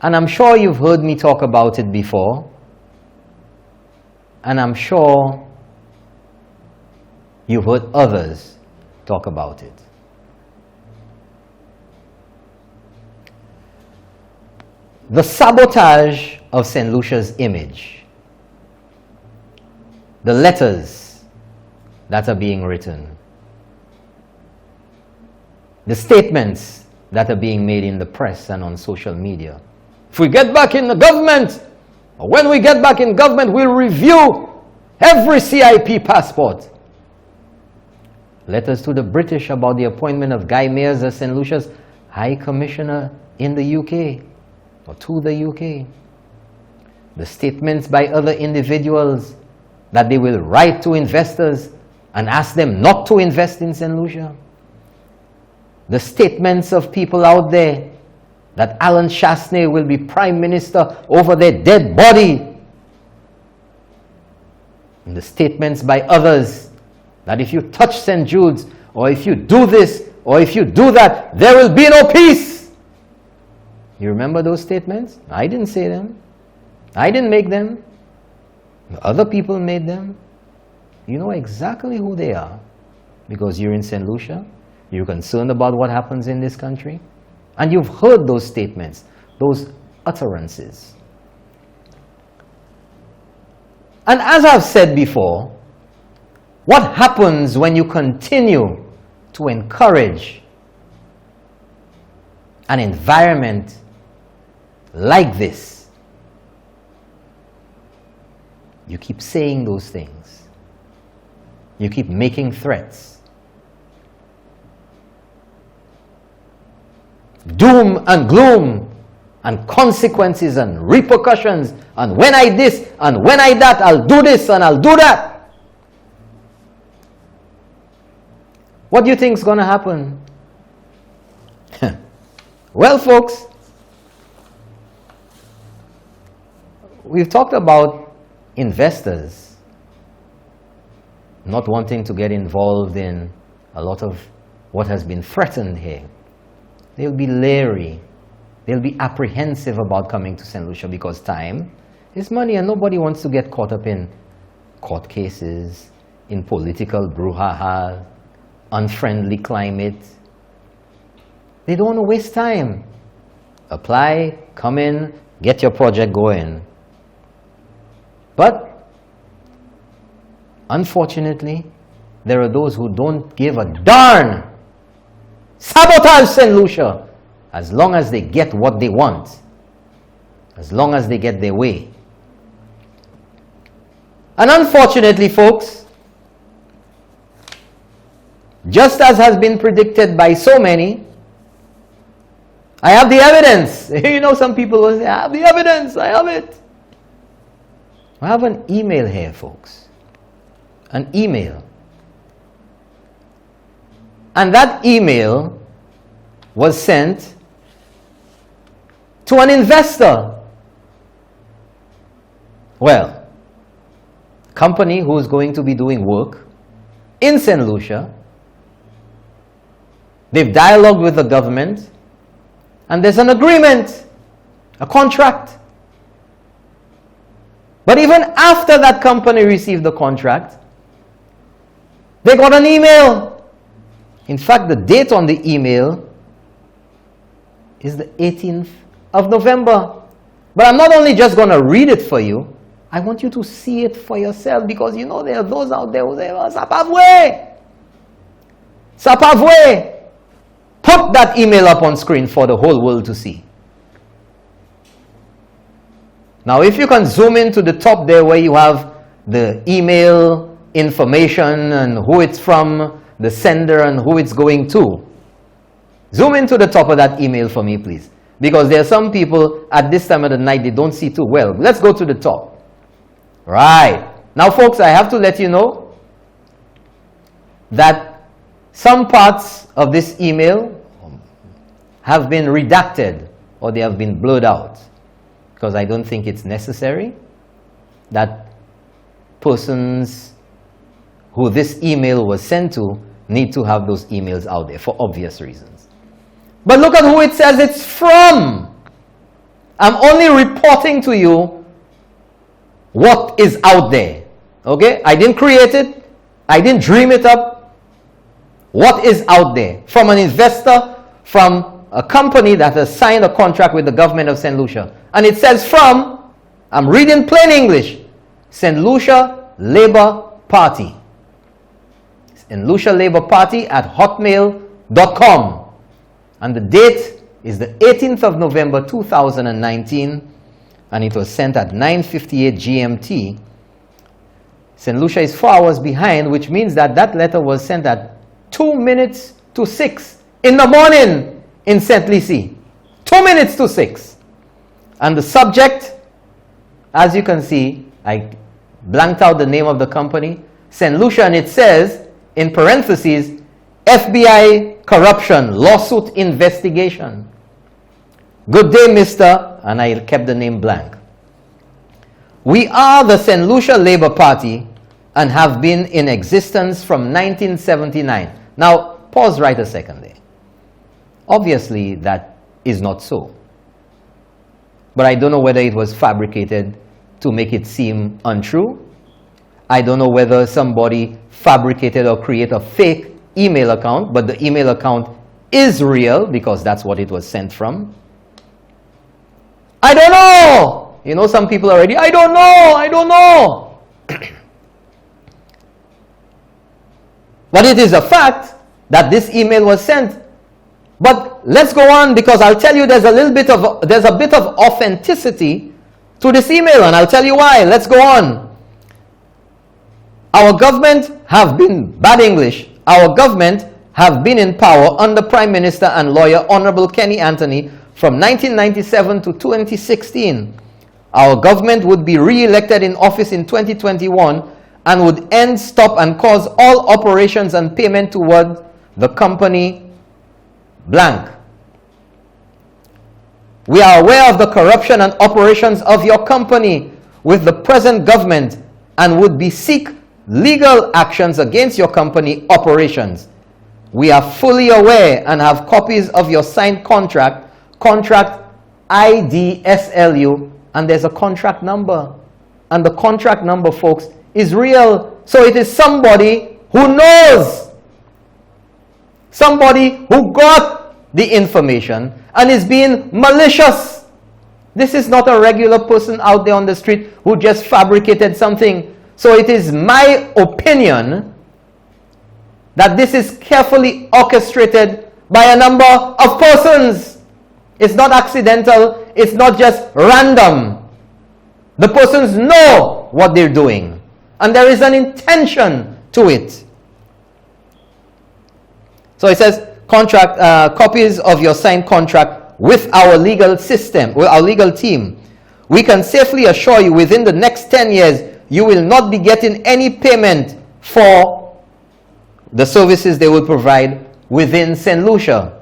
And I'm sure you've heard me talk about it before. And I'm sure you've heard others talk about it. The sabotage of St. Lucia's image. The letters that are being written. The statements that are being made in the press and on social media. If we get back in the government, or when we get back in government, we'll review every CIP passport. Letters to the British about the appointment of Guy Mears as St. Lucia's High Commissioner in the UK, or to the UK. The statements by other individuals that they will write to investors and ask them not to invest in St. Lucia. The statements of people out there that Alan Chasney will be Prime Minister over their dead body. And the statements by others that if you touch St. Jude's, or if you do this, or if you do that, there will be no peace. You remember those statements? I didn't say them. I didn't make them. Other people made them. You know exactly who they are because you're in St. Lucia. You're concerned about what happens in this country. And you've heard those statements, those utterances. And as I've said before, what happens when you continue to encourage an environment like this? You keep saying those things. You keep making threats. Doom and gloom and consequences and repercussions, and when I this and when I that, I'll do this and I'll do that. What do you think is going to happen? Well, folks, we've talked about investors not wanting to get involved in a lot of what has been threatened here. They'll be leery. They'll be apprehensive about coming to St. Lucia because time is money and nobody wants to get caught up in court cases, in political brouhaha, unfriendly climate. They don't want to waste time. Apply, come in, get your project going. But unfortunately, there are those who don't give a darn. Sabotage St. Lucia as long as they get what they want, as long as they get their way. And unfortunately, folks, just as has been predicted by so many, I have the evidence. You know, some people will say, I have the evidence, I have it. I have an email here, folks. An email. And that email was sent to an investor. Well, company who is going to be doing work in St. Lucia. They've dialogued with the government, and there's an agreement, a contract. But even after that company received the contract, they got an email. In fact, the date on the email is the 18th of November. But I'm not only just going to read it for you, I want you to see it for yourself, because you know there are those out there who say, oh, Sapavwe! Sapavwe! Put that email up on screen for the whole world to see. Now, if you can zoom into the top there where you have the email information and who it's from, the sender and who it's going to. Zoom into the top of that email for me, please. Because there are some people at this time of the night, they don't see too well. Let's go to the top. Right. Now, folks, I have to let you know that some parts of this email have been redacted or they have been blurred out, because I don't think it's necessary that persons who this email was sent to need to have those emails out there for obvious reasons. But look at who it says it's from. I'm only reporting to you what is out there. Okay? I didn't create it. I didn't dream it up. What is out there from an investor, from a company that has signed a contract with the government of St. Lucia. And it says from, I'm reading plain English, St. Lucia Labour Party. St. Lucia Labour Party at hotmail.com. And the date is the 18th of November 2019, and it was sent at 9:58 GMT. St. Lucia is 4 hours behind, which means that that letter was sent at 2 minutes to 6 in the morning in St. Lucie. 2 minutes to 6. And the subject, as you can see, I blanked out the name of the company, St. Lucia, and it says, in parentheses, FBI corruption lawsuit investigation. Good day, Mr. And I kept the name blank. We are the St. Lucia Labour Party and have been in existence from 1979. Now, pause right a second there. Obviously, that is not so. But I don't know whether it was fabricated to make it seem untrue. I don't know whether somebody fabricated or created a fake email account, but the email account is real because that's what it was sent from. I don't know! You know, some people already, I don't know! But it is a fact that this email was sent. But let's go on, because I'll tell you there's a bit of authenticity to this email, and I'll tell you why. Let's go on. Our government have been, bad English, our government have been in power under Prime Minister and lawyer Honorable Kenny Anthony from 1997 to 2016. Our government would be re-elected in office in 2021 and would end, stop, and cause all operations and payment toward the company blank. We are aware of the corruption and operations of your company with the present government and would seek legal actions against your company operations. We are fully aware and have copies of your signed contract IDSLU, and there's a contract number. And the contract number, folks, is real. So it is somebody who knows. Somebody who got the information and is being malicious. This is not a regular person out there on the street who just fabricated something. So it is my opinion that this is carefully orchestrated by a number of persons. It's not accidental. It's not just random. The persons know what they're doing. And there is an intention to it. So it says, copies of your signed contract with our legal system, with our legal team. We can safely assure you within the next 10 years, you will not be getting any payment for the services they will provide within St. Lucia.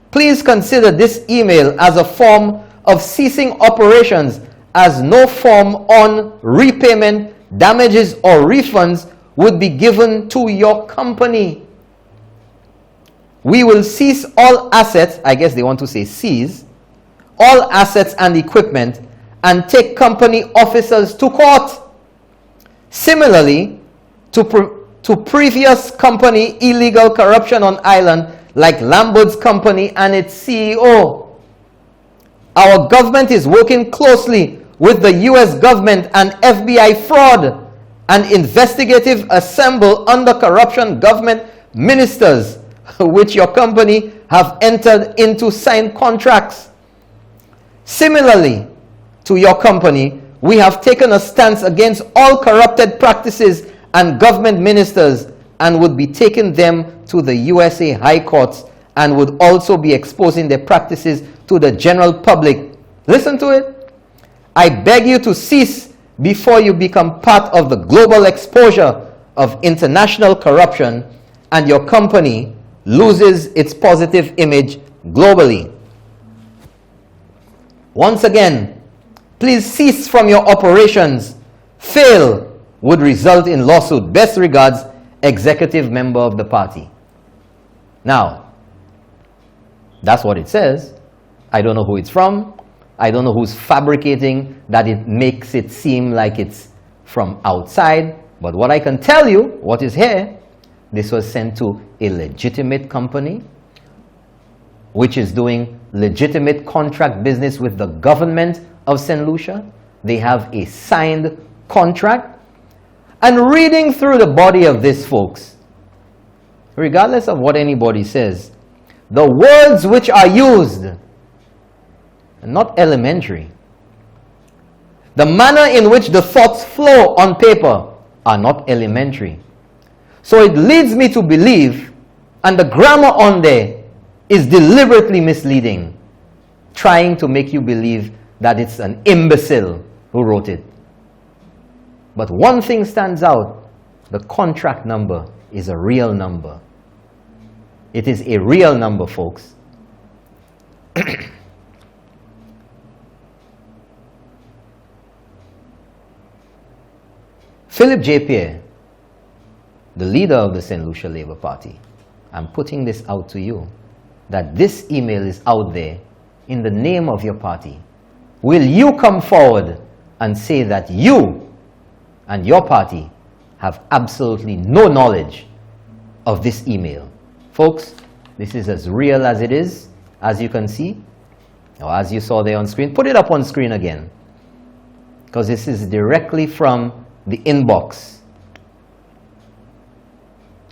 Please consider this email as a form of ceasing operations, as no form on repayment, damages, or refunds would be given to your company. We will cease all assets, I guess they want to say seize, all assets and equipment, and take company officers to court. Similarly, to previous company illegal corruption on island, like Lambert's company and its CEO. Our government is working closely with the US government and FBI fraud and investigative assemble under corruption government ministers, which your company have entered into signed contracts. Similarly to your company, we have taken a stance against all corrupted practices and government ministers and would be taking them to the USA High Courts and would also be exposing their practices to the general public. Listen to it. I beg you to cease before you become part of the global exposure of international corruption and your company loses its positive image globally. Once again, please cease from your operations. Fail would result in lawsuit. Best regards, executive member of the party. Now, that's what it says. I don't know who it's from. I don't know who's fabricating that it makes it seem like it's from outside. But what I can tell you, what is here, this was sent to a legitimate company, which is doing legitimate contract business with the government of St. Lucia. They have a signed contract. And reading through the body of this, folks, regardless of what anybody says, the words which are used are not elementary. The manner in which the thoughts flow on paper are not elementary. So it leads me to believe, and the grammar on there is deliberately misleading, trying to make you believe that it's an imbecile who wrote it. But one thing stands out: the contract number is a real number. It is a real number, folks. Philip J. Pierre, the leader of the St. Lucia Labour Party, I'm putting this out to you, that this email is out there in the name of your party. Will you come forward and say that you and your party have absolutely no knowledge of this email? Folks, this is as real as it is, as you can see, or as you saw there on screen. Put it up on screen again, because this is directly from the inbox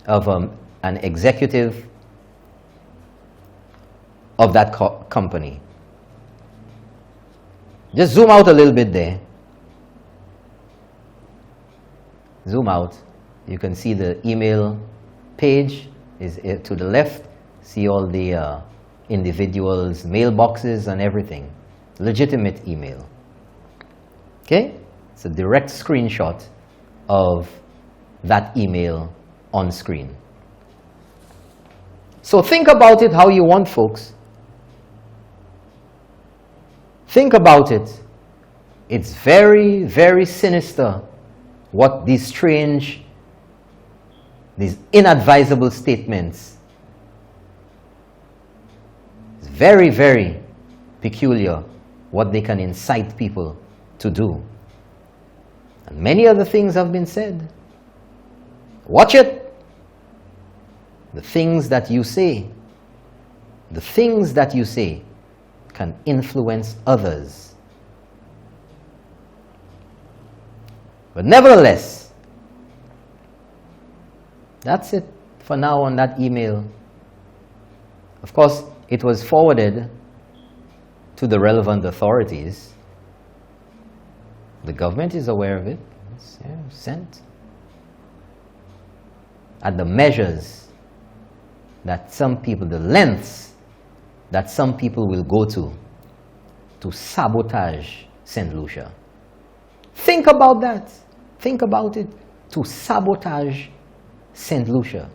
of an executive of that company. Just zoom out a little bit there. Zoom out. You can see the email page is to the left. See all the individuals' mailboxes and everything. Legitimate email. Okay? It's a direct screenshot of that email on screen. So think about it how you want, folks. Think about it. It's very, very sinister what these strange, these inadvisable statements. It's very, very peculiar what they can incite people to do. And many other things have been said. Watch it. The things that you say, can influence others. But nevertheless, that's it for now on that email. Of course, it was forwarded to the relevant authorities. The government is aware of it. It's sent. And the measures that some people, the lengths that some people will go to sabotage St. Lucia. Think about that. Think about it. To sabotage St. Lucia.